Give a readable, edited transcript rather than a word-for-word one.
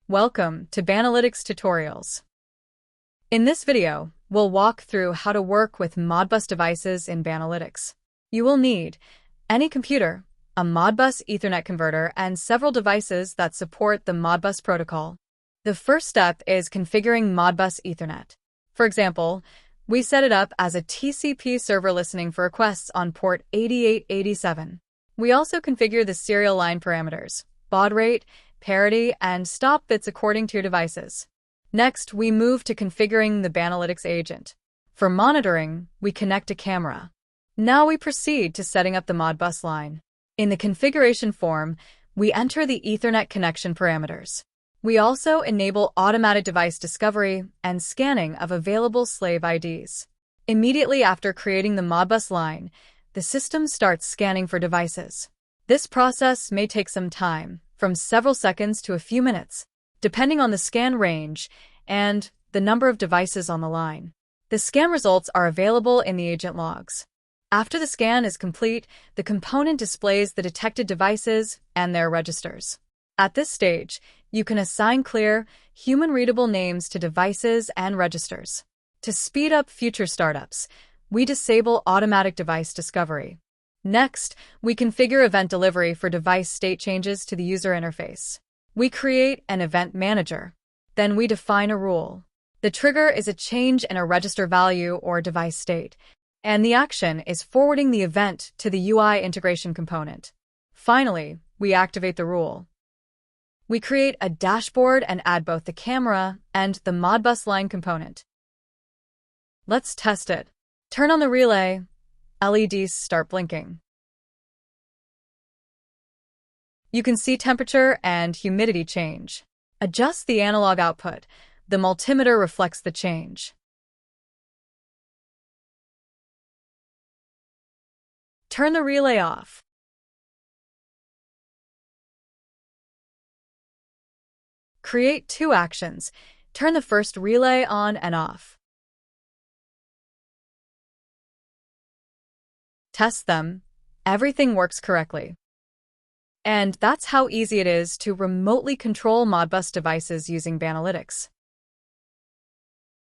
Welcome to Banalytics Tutorials. In this video, we'll walk through how to work with Modbus devices in Banalytics. You will need any computer, a Modbus Ethernet converter, and several devices that support the Modbus protocol. The first step is configuring Modbus Ethernet. For example, we set it up as a TCP server listening for requests on port 8887. We also configure the serial line parameters, baud rate, parity, and stop bits according to your devices. Next, we move to configuring the Banalytics agent. For monitoring, we connect a camera. Now we proceed to setting up the Modbus line. In the configuration form, we enter the Ethernet connection parameters. We also enable automated device discovery and scanning of available slave IDs. Immediately after creating the Modbus line, the system starts scanning for devices. This process may take some time, from several seconds to a few minutes, depending on the scan range and the number of devices on the line. The scan results are available in the agent logs. After the scan is complete, the component displays the detected devices and their registers. At this stage, you can assign clear, human-readable names to devices and registers. To speed up future startups, we disable automatic device discovery. Next, we configure event delivery for device state changes to the user interface. We create an event manager. Then we define a rule. The trigger is a change in a register value or device state, and the action is forwarding the event to the UI integration component. Finally, we activate the rule. We create a dashboard and add both the camera and the Modbus line component. Let's test it. Turn on the relay. LEDs start blinking. You can see temperature and humidity change. Adjust the analog output. The multimeter reflects the change. Turn the relay off. Create two actions. Turn the first relay on and off. Test them. Everything works correctly. And that's how easy it is to remotely control Modbus devices using Banalytics.